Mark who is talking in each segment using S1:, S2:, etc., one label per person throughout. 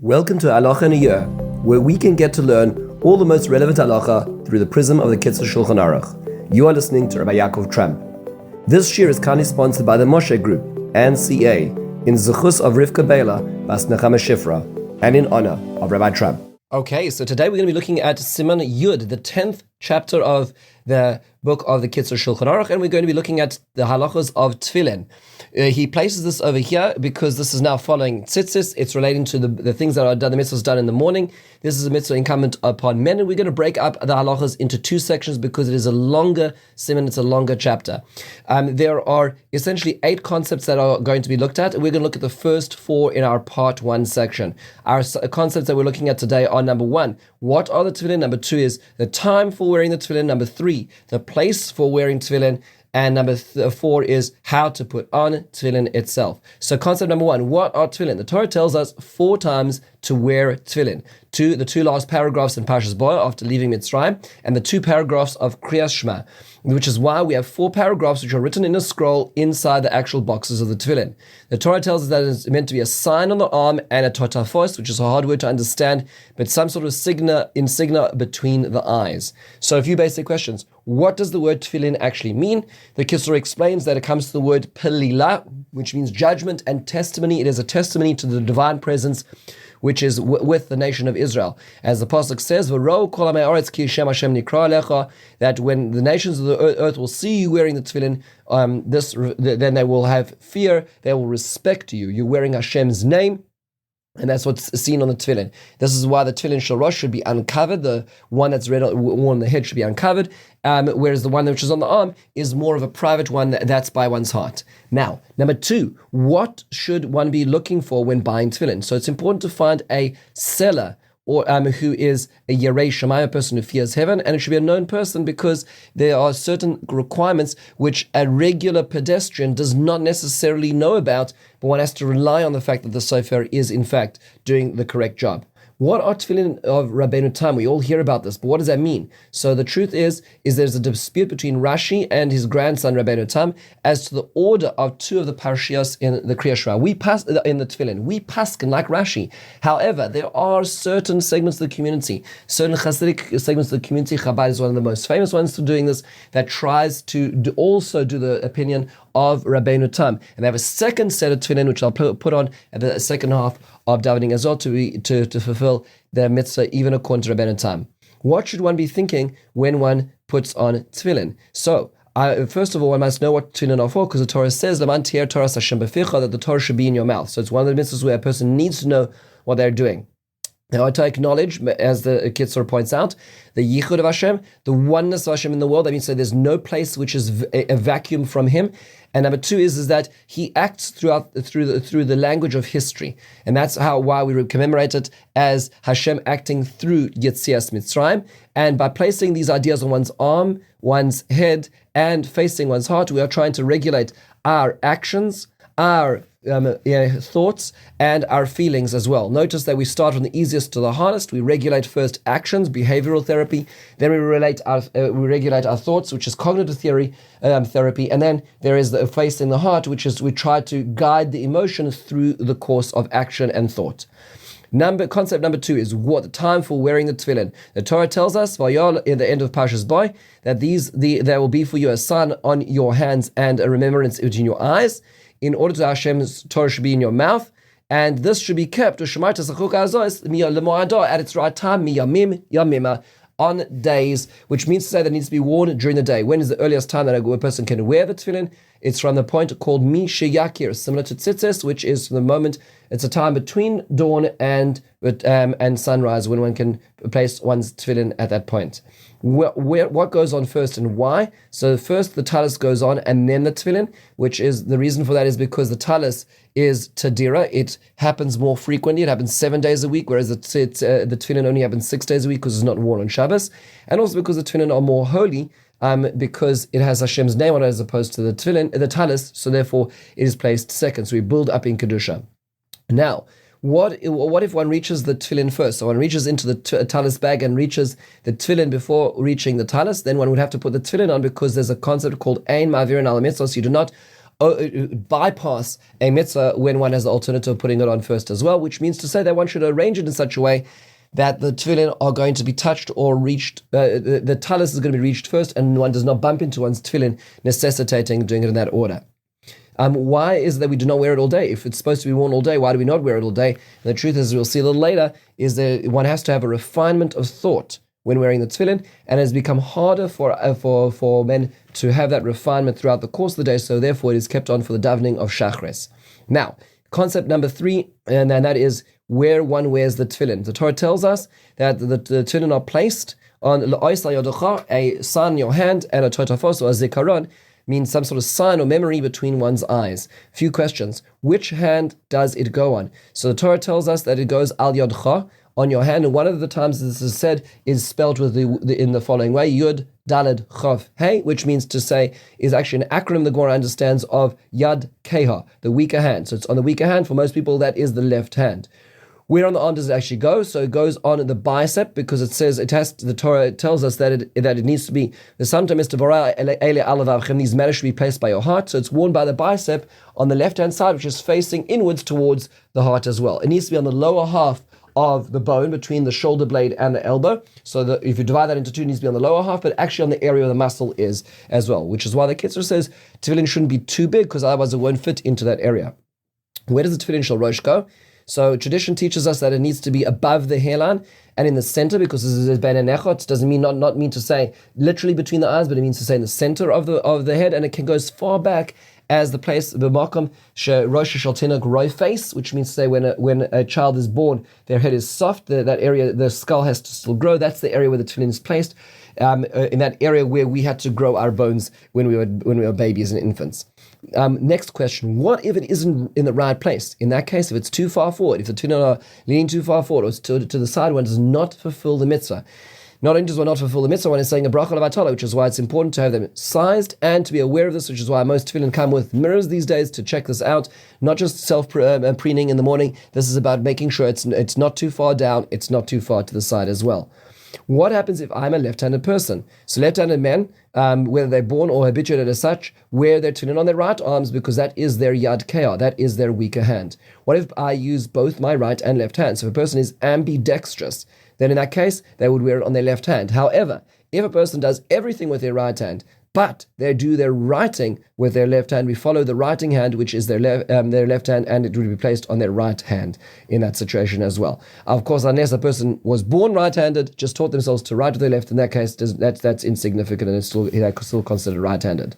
S1: Welcome to Halacha in a Year, where we can get to learn all the most relevant halacha through the prism of the Kitzur Shulchan Aruch. You are listening to Rabbi Ya'akov Trump. This year is kindly sponsored by the Moshe Group and CA in zechus of Rivka Biela, bas נחמה Shifra, and in honor of Rabbi Trump. Okay, so today we're going to be looking at Siman Yud, the 10th chapter of the book of the Kitzur Shulchan Aruch, and we're going to be looking at the halachas of Tefillin. He places this over here because this is now following tzitzis. It's relating to the things that are done, the mitzvahs done in the morning. This is a mitzvah incumbent upon men, and we're going to break up the halachas into two sections because it is a longer siman, it's a longer chapter. There are essentially 8 concepts that are going to be looked at. We're going to look at the first 4 in our part 1 section. Our concepts that we're looking at today are: number 1, what are the tefillin? Number 2 is the time for wearing the tefillin. Number 3, the place for wearing tefillin. And number 4 is how to put on tefillin itself. So concept number 1, what are tefillin? The Torah tells us 4 times to wear tefillin. The two last paragraphs in Parshas Bo after leaving Mitzrayim, and the 2 paragraphs of Kriyas Shema, which is why we have 4 paragraphs which are written in a scroll inside the actual boxes of the tefillin. The Torah tells us that it's meant to be a sign on the arm and a totafos, which is a hard word to understand, but some sort of insignia between the eyes. So a few basic questions. What does the word tefillin actually mean? The Kitzur explains that it comes to the word pelila, which means judgment and testimony. It is a testimony to the divine presence which is with the nation of Israel. As the Pasuk says, "V'ro kol ha'mei haaretz ki Shem Hashem nikra alecha," that when the nations of the earth will see you wearing the tefillin, then they will have fear, they will respect you. You're wearing Hashem's name, and that's what's seen on the tefillin. This is why the tefillin shalosh should be uncovered. The one that's worn on the head should be uncovered, whereas the one which is on the arm is more of a private one that's by one's heart. Now, number 2, what should one be looking for when buying tefillin? So it's important to find a seller or who is a Yerei Shamayim, a person who fears heaven, and it should be a known person because there are certain requirements which a regular pedestrian does not necessarily know about, but one has to rely on the fact that the sofer is in fact doing the correct job. What are tefillin of Rabbi Trump? We all hear about this, but what does that mean? So the truth is there's a dispute between Rashi and his grandson Rabbi Trump as to the order of 2 of the parashios in the Kriyas Shema. We pass in the tefillin. We paskin like Rashi. However, there are certain segments of the community, certain Hasidic segments of the community. Chabad is one of the most famous ones for doing this. That tries to also do the opinion of Rabbi Trump, and they have a second set of tefillin which I'll put on at the second half of davening as well to fulfill their mitzvah even according to Rabbi Trump. What should one be thinking when one puts on tefillin? So first of all, one must know what tefillin are for, because the Torah says "Laman tier Torah Hashem b'ficha," that the Torah should be in your mouth. So it's one of the mitzvahs where a person needs to know what they're doing. Now, I acknowledge, as the Kitzur points out, the yichud of Hashem, the oneness of Hashem in the world. That means that there's no place which is a vacuum from Him. And number 2 is that He acts through the language of history, and that's why we commemorate it as Hashem acting through Yetzias Mitzrayim. And by placing these ideas on one's arm, one's head, and facing one's heart, we are trying to regulate our actions, our thoughts, and our feelings as well. Notice that we start from the easiest to the hardest. We regulate first actions, behavioral therapy. Then we regulate our thoughts, which is cognitive therapy, and then there is the facing the heart, which is we try to guide the emotions through the course of action and thought. Concept number 2 is what the time for wearing the tefillin. The Torah tells us, Vayal, in the end of Parshas Bo, that there will be for you a sign on your hands and a remembrance between your eyes. In order to Hashem's Torah should be in your mouth, and this should be kept at its right time, on days, which means to say that it needs to be worn during the day. When is the earliest time that a person can wear the tefillin? It's from the point called mi sheyakir, similar to tzitzis, which is from the moment, it's a time between dawn and sunrise when one can place one's tefillin at that point. What goes on first and why? So first the talis goes on and then the tefillin, which is the reason for that is because the talis is tadira. It happens more frequently. It happens 7 days a week, whereas the tefillin only happens 6 days a week because it's not worn on Shabbos, and also because the tefillin are more holy. Because it has Hashem's name on it as opposed to the tefillin, the talis, so therefore it is placed second. So we build up in kedusha. Now, what if one reaches the tefillin first? So one reaches into the talis bag and reaches the tefillin before reaching the talis. Then one would have to put the tefillin on because there's a concept called ein ma'avirin al mitzvos. You do not bypass a mitzvah when one has the alternative of putting it on first as well, which means to say that one should arrange it in such a way that the tefillin are going to be touched or reached, the talus is going to be reached first, and one does not bump into one's tefillin, necessitating doing it in that order. Why is it that we do not wear it all day? If it's supposed to be worn all day, why do we not wear it all day? And the truth is, we'll see a little later, is that one has to have a refinement of thought when wearing the tefillin, and it has become harder for men to have that refinement throughout the course of the day, so therefore it is kept on for the davening of Shachris. Now, concept number 3, and that is where one wears the tefillin. The Torah tells us that the tefillin are placed on a sign in your hand, and a totafos or a zikaron means some sort of sign or memory between one's eyes. Few questions. Which hand does it go on? So the Torah tells us that it goes al yodcha, on your hand, and one of the times this is said is spelled with in the following way: Yud Daled Chav Hey, which means to say is actually an acronym the Gemara understands of Yad Keha, the weaker hand. So it's on the weaker hand. For most people, that is the left hand. Where on the arm does it actually go? So it goes on the bicep, because it says the Torah tells us that it needs to be the sometimes these matters should be placed by your heart. So it's worn by the bicep on the left hand side, which is facing inwards towards the heart as well. It needs to be on the lower half of the bone between the shoulder blade and the elbow. So that if you divide that into two, it needs to be on the lower half, but actually on the area where the muscle is as well, which is why the Kitzur says tefillin shouldn't be too big, because otherwise it won't fit into that area. Where does the tefillin shel rosh go? So tradition teaches us that it needs to be above the hairline and in the center, because this is ben enechot. It doesn't mean not mean to say literally between the eyes, but it means to say in the center of the head, and it can go as far back as the place the makom rosh shel tinok roi face, which means to say when a child is born, their head is soft. That area, the skull has to still grow. That's the area where the tefillin is placed. In that area where we had to grow our bones when we were babies and infants. Next question: what if it isn't in the right place? In that case, if it's too far forward, if the tefillin are leaning too far forward or to the side, one does not fulfill the mitzvah. Not only does one not fulfill the mitzvah, one is saying a bracha levatala, which is why it's important to have them sized and to be aware of this, which is why most tefillin come with mirrors these days to check this out. Not just self-preening in the morning. This is about making sure it's not too far down, it's not too far to the side as well. What happens if I'm a left-handed person? So left-handed men, whether they're born or habituated as such, wear their tefillin on their right arms, because that is their yad keah, that is their weaker hand. What if I use both my right and left hand? So if a person is ambidextrous, then in that case, they would wear it on their left hand. However, if a person does everything with their right hand, but they do their writing with their left hand, we follow the writing hand, which is their left hand, and it would be placed on their right hand in that situation as well. Of course, unless a person was born right-handed, just taught themselves to write with their left, in that case, that's insignificant, and it's still considered right-handed.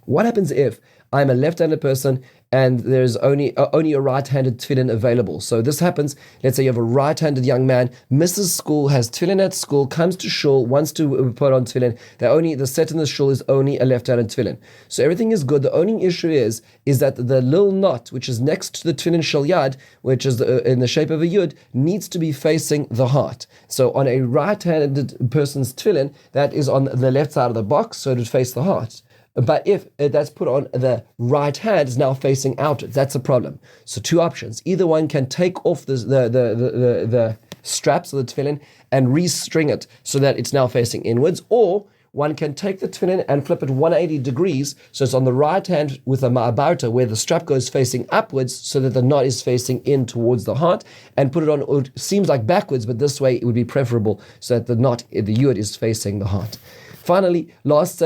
S1: What happens if I'm a left-handed person and there's only a right-handed tefillin available? So this happens, let's say you have a right-handed young man, misses school, has tefillin at school, comes to shul, wants to put on tefillin. The set in the shul is only a left-handed tefillin. So everything is good. The only issue is that the little knot, which is next to the tefillin shel yad, which is in the shape of a yud, needs to be facing the heart. So on a right-handed person's tefillin, that is on the left side of the box, so it would face the heart. But if that's put on the right hand, is now facing outwards. That's a problem. So two options. Either one can take off the straps of the tefillin and restring it so that it's now facing inwards, or one can take the tefillin and flip it 180 degrees, so it's on the right hand with a ma'abarta, where the strap goes facing upwards so that the knot is facing in towards the heart, and put it on, it seems like backwards, but this way it would be preferable so that the yud is facing the heart. Finally, last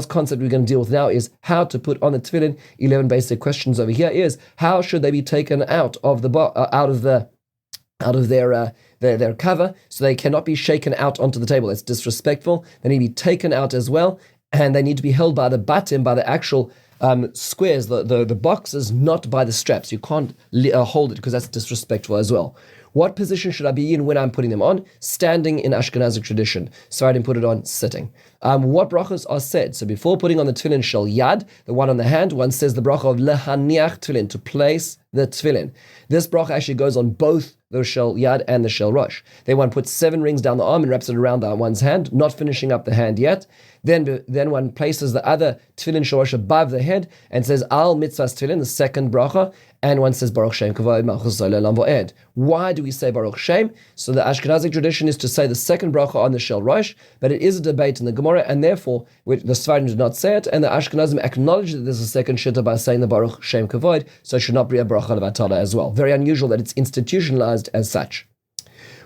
S1: concept we're going to deal with now is how to put on the tefillin. 11 basic questions over here is: how should they be taken out of their cover, so they cannot be shaken out onto the table? That's disrespectful. They need to be taken out as well, and they need to be held by the batim, by the actual squares, the boxes, not by the straps. You can't hold it, because that's disrespectful as well. What position should I be in when I'm putting them on? Standing in Ashkenazic tradition. So I didn't put it on sitting. What brachos are said? So before putting on the tefillin shel yad, the one on the hand, one says the bracha of lehaniach tefillin, to place the tefillin. This bracha actually goes on both the shel yad and the shel rosh. Then one puts 7 rings down the arm and wraps it around one's hand, not finishing up the hand yet. Then one places the other tefillin shel rosh above the head and says al mitzvahs tefillin, the second bracha, and one says Baruch Shem Kavod Malchus Olam Va'ed. Why do we say Baruch Shem? So the Ashkenazic tradition is to say the second bracha on the shel rosh, but it is a debate in the Gemara, and therefore the Sfardim did not say it, and the Ashkenazim acknowledge that there's a second shitta by saying the Baruch Shem Kavod, so it should not be a bracha levatala as well. Very unusual that it's institutionalized as such.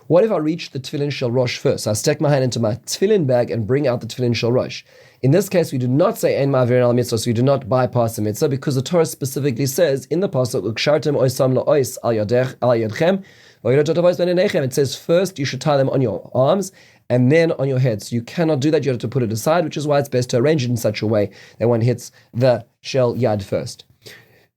S1: What if I reach the tefillin shel rosh first? I stick my hand into my tefillin bag and bring out the tefillin shel rosh. In this case, we do not say ein ma'avirin al mitzvah, so we do not bypass the mitzvah, because the Torah specifically says in the pasuk ukshartem oisam la'ois al yadchem v'yodot it says first you should tie them on your arms and then on your head. So you cannot do that. You have to put it aside, which is why it's best to arrange it in such a way that one hits the shel yad first.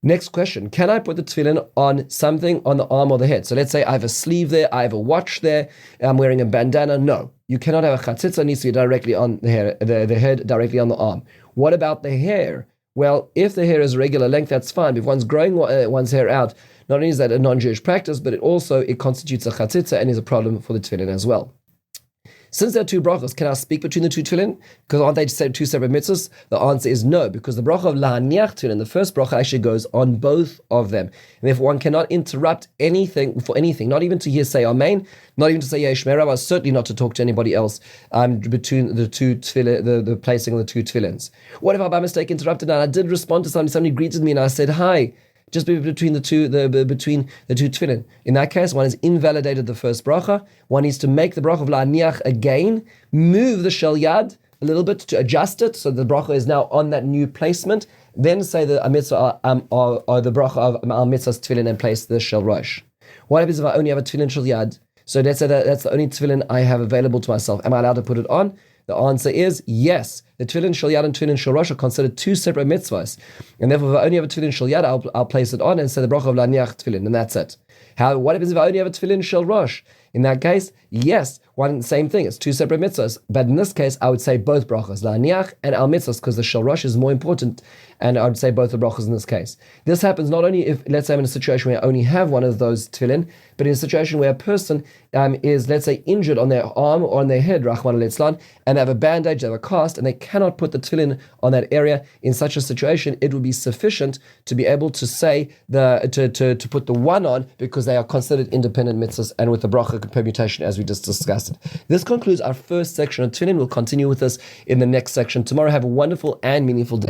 S1: Next question, can I put the tefillin on something on the arm or the head? So let's say I have a sleeve there, I have a watch there, I'm wearing a bandana. No, you cannot have a chatzitza, it needs to be directly on the hair, the head directly on the arm. What about the hair? Well, if the hair is regular length, that's fine. If one's growing one's hair out, not only is that a non-Jewish practice, but it constitutes a chatzitza and is a problem for the tefillin as well. Since there are 2 brachas, can I speak between the 2 tefillin? Because aren't they 2 separate mitzvahs? The answer is no, because the bracha of la'aniach tefillin, the first bracha, actually goes on both of them. And therefore one cannot interrupt anything for anything, not even to hear say amen, not even to say yesh me'erav, certainly not to talk to anybody else between the 2 tefillin, the placing of the 2 tefillins. What if I by mistake interrupted and I did respond to somebody greeted me and I said hi? Just between the two tefillin. In that case, one has invalidated the first bracha. One needs to make the bracha of la'aniach again, move the shel yad a little bit to adjust it, so the bracha is now on that new placement. Then say the mitzvah or the bracha of al mitzvahs tefillin and place the shel rosh. What happens if I only have a tefillin shel yad? So let's say that's the only tefillin I have available to myself. Am I allowed to put it on? The answer is yes. The tefillin shel yad and tefillin shel rosh are considered 2 separate mitzvahs, and therefore if I only have a tefillin shel yad, I'll place it on and say the bracha of la'aniach tefillin, and that's it. What happens if I only have a tefillin shel rosh? In that case, yes, same thing. It's 2 separate mitzvahs, but in this case, I would say both brachas, la'aniach and al mitzvahs, because the shel rosh is more important, and I would say both the brachas in this case. This happens not only if, let's say, I'm in a situation where I only have one of those tefillin, but in a situation where a person is, let's say, injured on their arm or on their head, Rahman al-Islam, and they have a bandage, they have a cast, and they cannot put the tefillin on that area. In such a situation, it would be sufficient to be able to say to put the one on, because they are considered independent mitzvahs, and with the bracha permutation as we just discussed it. This concludes our first section of Tefillin. We'll continue with this in the next section tomorrow. Have a wonderful and meaningful day.